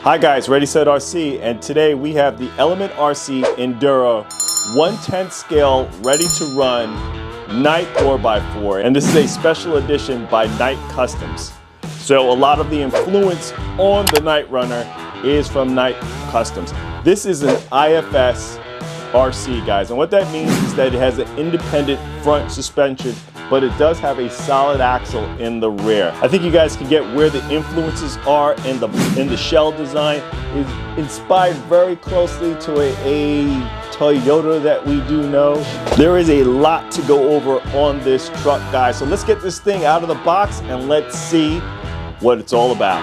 Hi guys, Ready Set RC, and today we have the Element RC Enduro 1/10 scale ready to run Knight 4x4, and this is a special edition by Knight Customs. So a lot of the influence on the Knightrunner is from Knight Customs. This is an IFS RC, guys, and what that means is that it has an independent front suspension, but it does have a solid axle in the rear. I think you guys can get where the influences are in the shell design. It's inspired very closely to a Toyota that we do know. There is a lot to go over on this truck, guys, so let's get this thing out of the box and let's see what it's all about.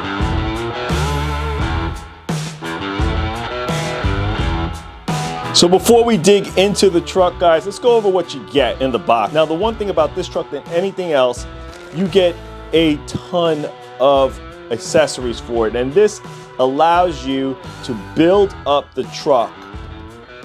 So before we dig into the truck, guys, let's go over what you get in the box. Now, the one thing about this truck than anything else, you get a ton of accessories for it. And this allows you to build up the truck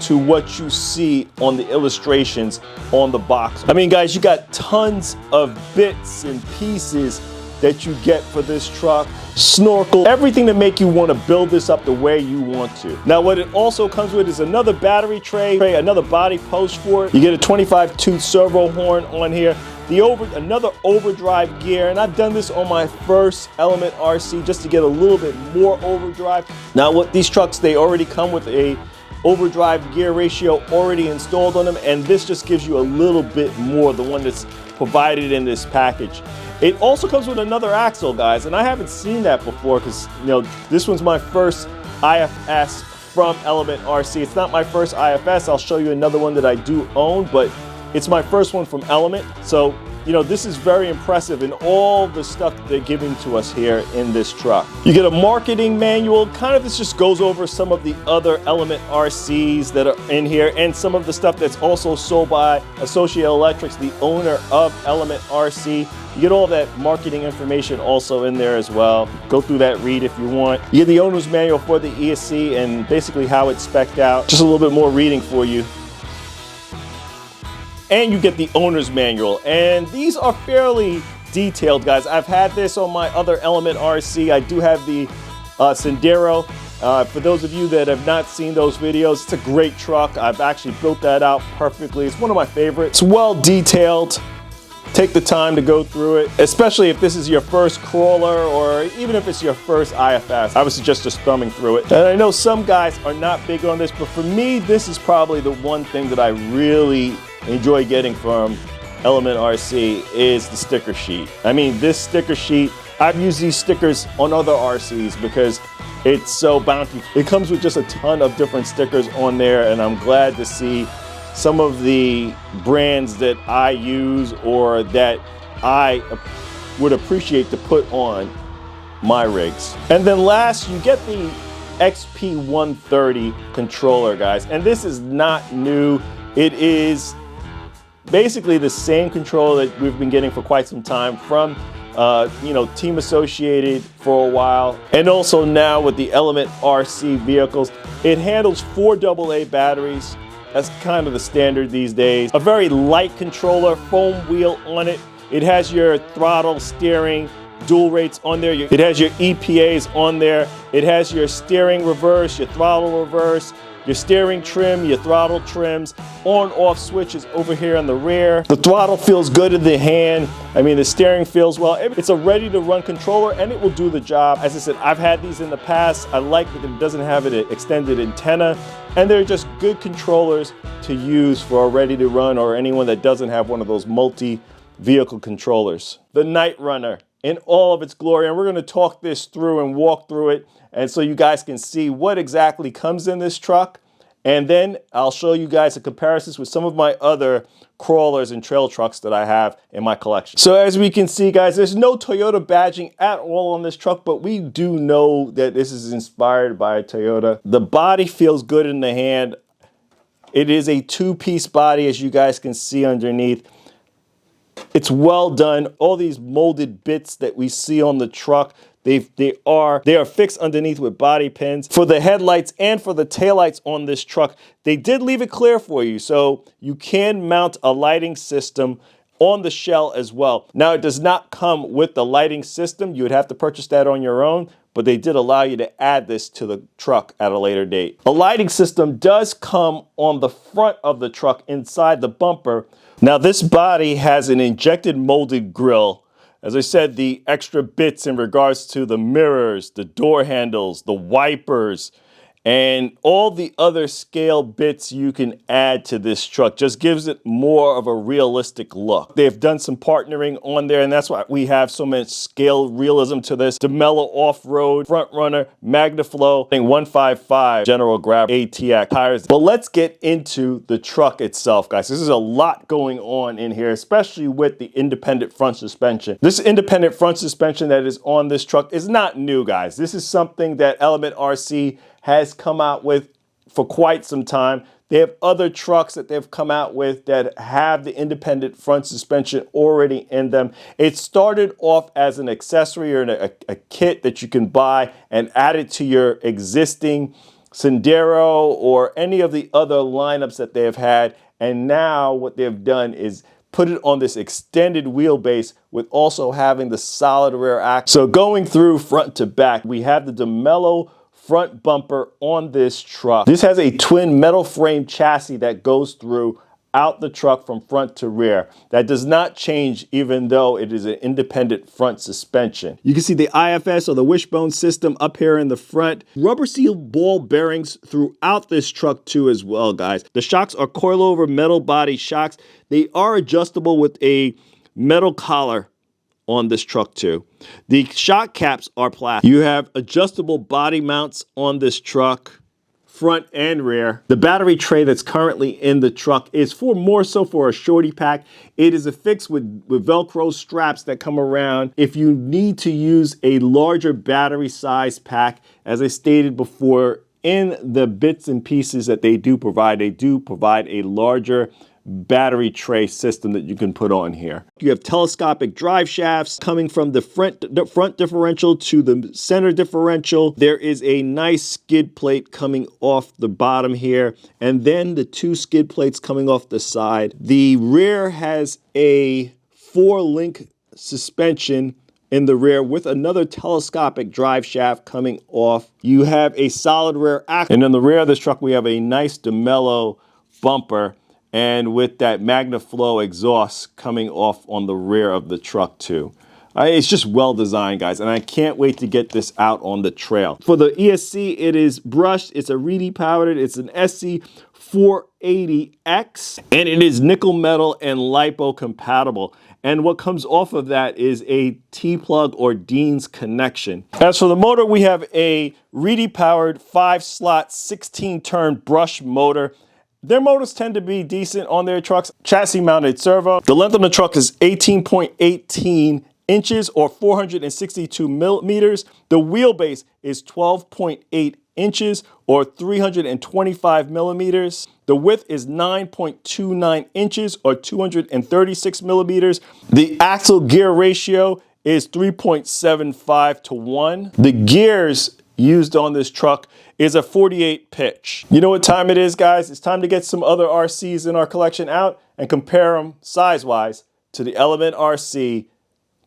to what you see on the illustrations on the box. I mean, guys, you got tons of bits and pieces that you get for this truck. Snorkel, everything to make you want to build this up the way you want to. Now, what it also comes with is another battery tray, another body post for it. You get a 25 tooth servo horn on here, another overdrive gear, and I've done this on my first Element RC just to get a little bit more overdrive. Now, what these trucks, they already come with a overdrive gear ratio already installed on them, and this just gives you a little bit more, the one that's provided in this package. It also comes with another axle, guys, and I haven't seen that before because, you know, this one's my first IFS from Element RC. It's not my first IFS. I'll show you another one that I do own, but it's my first one from Element. So, you know, this is very impressive in all the stuff that they're giving to us here in this truck. You get a marketing manual. Kind of this just goes over some of the other Element RCs that are in here and some of the stuff that's also sold by Associated Electrics, the owner of Element RC. You get all that marketing information also in there as well. Go through that, read if you want. You get the owner's manual for the ESC and basically how it's spec'd out. Just a little bit more reading for you. And you get the owner's manual, and these are fairly detailed, guys. I've had this on my other Element RC. I do have the Senduro. For those of you that have not seen those videos, it's a great truck. I've actually built that out perfectly. It's one of my favorites. It's well detailed. Take the time to go through it, especially if this is your first crawler or even if it's your first IFS. I would suggest just thumbing through it. And I know some guys are not big on this, but for me, this is probably the one thing that I really enjoy getting from Element RC is the sticker sheet. I mean, this sticker sheet, I've used these stickers on other RCs because it's so bountiful. It comes with just a ton of different stickers on there, and I'm glad to see some of the brands that I use or that I would appreciate to put on my rigs. And then last, you get the XP130 controller, guys. And this is not new. It is basically the same controller that we've been getting for quite some time from you know, Team Associated for a while, and also now with the Element RC vehicles. It handles 4 AA batteries. That's kind of the standard these days. A very light controller, foam wheel on it. It has your throttle, steering, dual rates on there. It has your EPAs on there. It has your steering reverse, your throttle reverse, your steering trim, your throttle trims, on-off switches over here in the rear. The throttle feels good in the hand. I mean, the steering feels well. It's a ready-to-run controller, and it will do the job. As I said, I've had these in the past. I like that it doesn't have an extended antenna, and they're just good controllers to use for a ready-to-run or anyone that doesn't have one of those multi-vehicle controllers. The Knightrunner in all of its glory, and we're going to talk this through and walk through it, and so you guys can see what exactly comes in this truck. And then I'll show you guys the comparisons with some of my other crawlers and trail trucks that I have in my collection. So as we can see, guys, there's no Toyota badging at all on this truck, but we do know that this is inspired by Toyota. The body feels good in the hand. It is a 2-piece body, as you guys can see underneath. It's well done. All these molded bits that we see on the truck, they are fixed underneath with body pins. For the headlights and for the taillights on this truck, they did leave it clear for you. So you can mount a lighting system on the shell as well. Now, it does not come with the lighting system. You would have to purchase that on your own, but they did allow you to add this to the truck at a later date. A lighting system does come on the front of the truck inside the bumper. Now, this body has an injected molded grille. As I said, the extra bits in regards to the mirrors, the door handles, the wipers, and all the other scale bits you can add to this truck just gives it more of a realistic look. They've done some partnering on there, and that's why we have so much scale realism to this. DeMello Off-Road, Front Runner, MagnaFlow, 155 General Grab ATX tires. But let's get into the truck itself, guys. This is a lot going on in here, especially with the independent front suspension. This independent front suspension that is on this truck is not new, guys. This is something that Element RC has come out with for quite some time. They have other trucks that they've come out with that have the independent front suspension already in them. It started off as an accessory or a kit that you can buy and add it to your existing Senduro or any of the other lineups that they have had. And now what they've done is put it on this extended wheelbase with also having the solid rear axle. So going through front to back, we have the DeMello front bumper on this truck. This has a twin metal frame chassis that goes through out the truck from front to rear. That does not change even though it is an independent front suspension. You can see the IFS or the wishbone system up here in the front. Rubber seal ball bearings throughout this truck too as well, guys. The shocks are coilover metal body shocks. They are adjustable with a metal collar on this truck too. The shock caps are plastic. You have adjustable body mounts on this truck, front and rear. The battery tray that's currently in the truck is more so for a shorty pack. It is affixed with Velcro straps that come around if you need to use a larger battery size pack. As I stated before, in the bits and pieces that they do provide a larger battery tray system that you can put on here. You have telescopic drive shafts coming from the front differential to the center differential. There is a nice skid plate coming off the bottom here, and then the two skid plates coming off the side. The rear has a 4-link suspension in the rear with another telescopic drive shaft coming off. You have a solid rear axle, and in the rear of this truck we have a nice DeMello bumper, and with that MagnaFlow exhaust coming off on the rear of the truck too. It's just well designed, guys, and I can't wait to get this out on the trail. For the ESC, it is brushed, it's a reedy powdered, it's an SC 480X, and it is nickel metal and LiPo compatible. And what comes off of that is a T-plug or Dean's connection. As for the motor, we have a reedy powered 5-slot 16-turn brush motor. Their motors tend to be decent on their trucks. Chassis mounted servo. The length of the truck is 18.18 inches or 462 millimeters. The wheelbase is 12.8 inches or 325 millimeters. The width is 9.29 inches or 236 millimeters. The axle gear ratio is 3.75 to 1. The gears used on this truck is a 48 pitch. You know what time it is, guys? It's time to get some other RCs in our collection out and compare them size-wise to the Element RC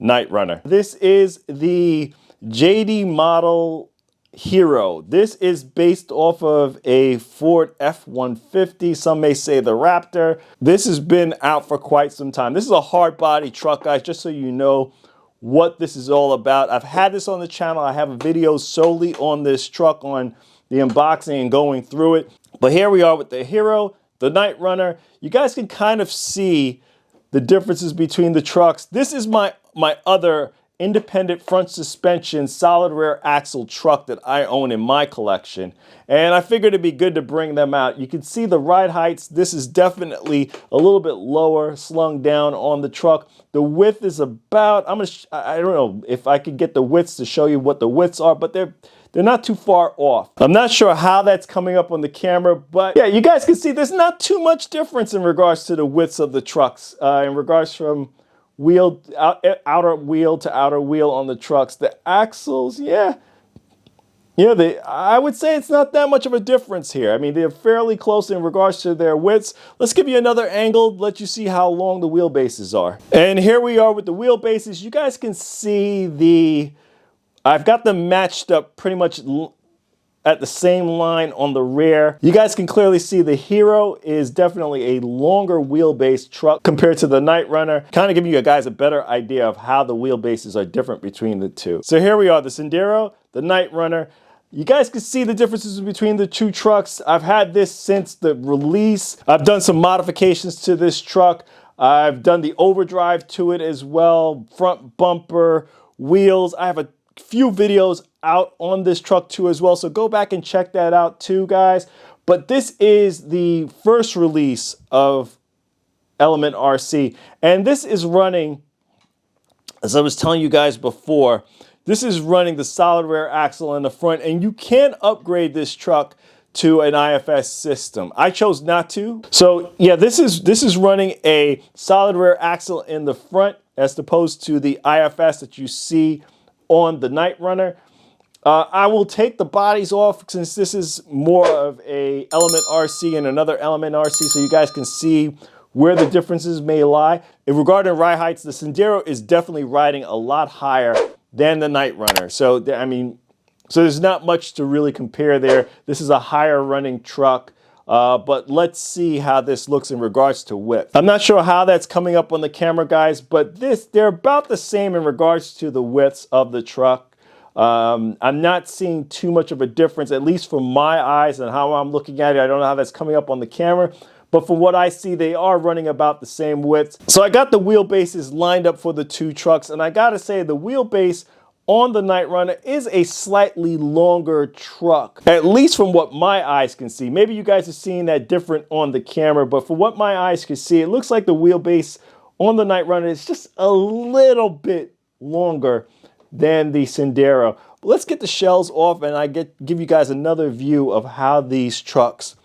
Knightrunner. This is the JD model Hero. This is based off of a Ford F-150. Some may say the Raptor. This has been out for quite some time. This is a hard body truck, guys, just so you know what this is all about. I've had this on the channel. I have a video solely on this truck, on the unboxing and going through it. But here we are with the Hero, the Knightrunner. You guys can kind of see the differences between the trucks. This is my other independent front suspension, solid rear axle truck that I own in my collection. And I figured it'd be good to bring them out. You can see the ride heights. This is definitely a little bit lower, slung down on the truck. The width is about, I don't know if I could get the widths to show you what the widths are, but they're not too far off. I'm not sure how that's coming up on the camera, but yeah, you guys can see there's not too much difference in regards to the widths of the trucks, in regards from outer wheel to outer wheel on the trucks. The axles, yeah, Yeah, I would say it's not that much of a difference here. I mean, they're fairly close in regards to their widths. Let's give you another angle, let you see how long the wheelbases are. And here we are with the wheelbases. You guys can see I've got them matched up pretty much at the same line on the rear. You guys can clearly see the Hero is definitely a longer wheelbase truck compared to the Knightrunner. Kind of giving you guys a better idea of how the wheelbases are different between the two. So here we are, the Senduro, the Knightrunner. You guys can see the differences between the two trucks. I've had this since the release. I've done some modifications to this truck. I've done the overdrive to it as well, front bumper, wheels. I have a few videos out on this truck too as well, so go back and check that out too, guys. But this is the first release of Element RC, and this is running, as I was telling you guys before, this is running the solid rear axle in the front, and you can upgrade this truck to an IFS system. I chose not to. So yeah, this is running a solid rear axle in the front as opposed to the IFS that you see on the Knightrunner. I will take the bodies off since this is more of a Element RC and another Element RC, so you guys can see where the differences may lie. In regarding ride heights, the Senduro is definitely riding a lot higher than the Knightrunner. So I mean, so there's not much to really compare there. This is a higher running truck. But let's see how this looks in regards to width. I'm not sure how that's coming up on the camera, guys, but they're about the same in regards to the widths of the truck. I'm not seeing too much of a difference, at least from my eyes and how I'm looking at it. I don't know how that's coming up on the camera, but from what I see, they are running about the same width. So I got the wheelbases lined up for the two trucks, and I gotta say the wheelbase on the Knightrunner is a slightly longer truck, at least from what my eyes can see. Maybe you guys are seeing that different on the camera, but for what my eyes can see, it looks like the wheelbase on the Knightrunner is just a little bit longer than the Senduro. But let's get the shells off and give you guys another view of how these trucks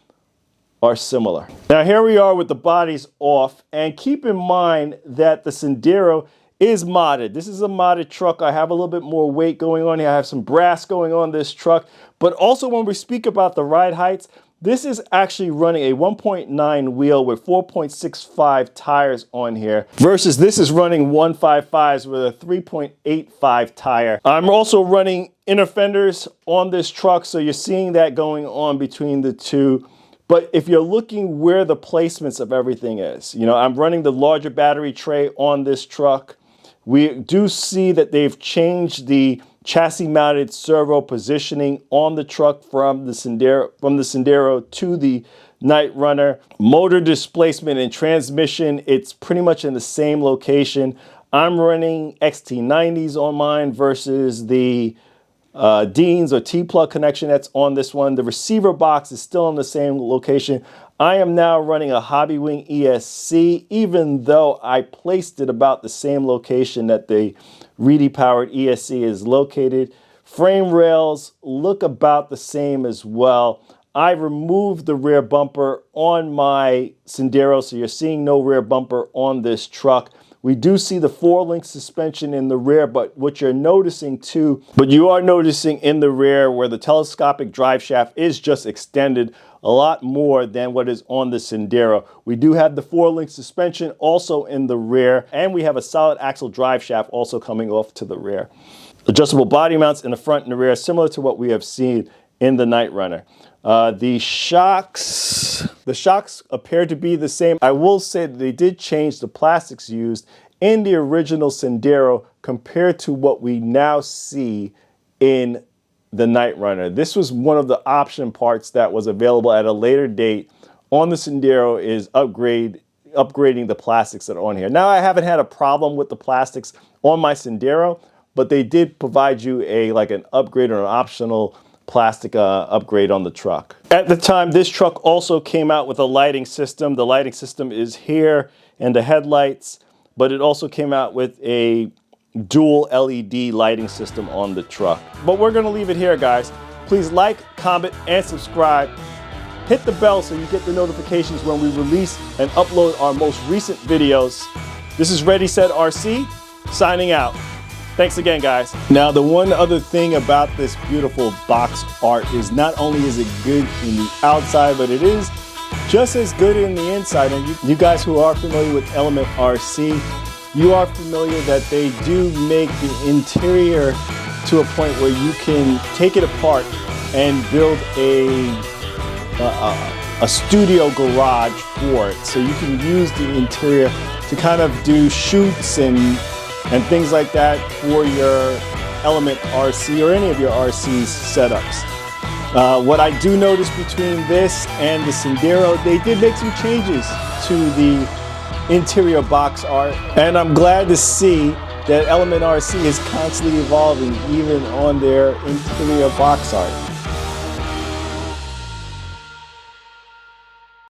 are similar. Now here we are with the bodies off, and keep in mind that the Senduro is modded. This is a modded truck. I have a little bit more weight going on here. I have some brass going on this truck. But also when we speak about the ride heights, this is actually running a 1.9 wheel with 4.65 tires on here, versus this is running 155s with a 3.85 tire. I'm also running inner fenders on this truck, so you're seeing that going on between the two. But if you're looking where the placements of everything is, you know, I'm running the larger battery tray on this truck. We do see that they've changed the chassis mounted servo positioning on the truck from the Senduro to the Knightrunner. Motor displacement and transmission, it's pretty much in the same location. I'm running XT90s on mine versus the Dean's or T-plug connection that's on this one. The receiver box is still in the same location. I am now running a Hobbywing ESC, even though I placed it about the same location that the Reedy powered ESC is located. Frame rails look about the same as well. I removed the rear bumper on my Senduro, so you're seeing no rear bumper on this truck. We do see the 4-link suspension in the rear, but what you're noticing too, you are noticing in the rear where the telescopic drive shaft is just extended a lot more than what is on the Senduro. We do have the 4-link suspension also in the rear, and we have a solid axle drive shaft also coming off to the rear. Adjustable body mounts in the front and the rear, similar to what we have seen in the Knightrunner. The shocks appear to be the same. I will say that they did change the plastics used in the original Senduro compared to what we now see in the Knightrunner. This was one of the option parts that was available at a later date on the Senduro, is upgrading the plastics that are on here. Now, I haven't had a problem with the plastics on my Senduro, but they did provide you an upgrade or an optional plastic upgrade on the truck. At the time, this truck also came out with a lighting system. The lighting system is here and the headlights, but it also came out with a dual LED lighting system on the truck. But we're gonna leave it here, guys. Please like, comment, and subscribe. Hit the bell so you get the notifications when we release and upload our most recent videos. This is Ready Set RC, signing out. Thanks again, guys. Now, the one other thing about this beautiful box art is not only is it good in the outside, but it is just as good in the inside. And you guys who are familiar with Element RC, you are familiar that they do make the interior to a point where you can take it apart and build a studio garage for it. So you can use the interior to kind of do shoots and things like that for your Element RC or any of your RC setups. What I do notice between this and the Senduro, they did make some changes to the interior box art, and I'm glad to see that Element RC is constantly evolving even on their interior box art.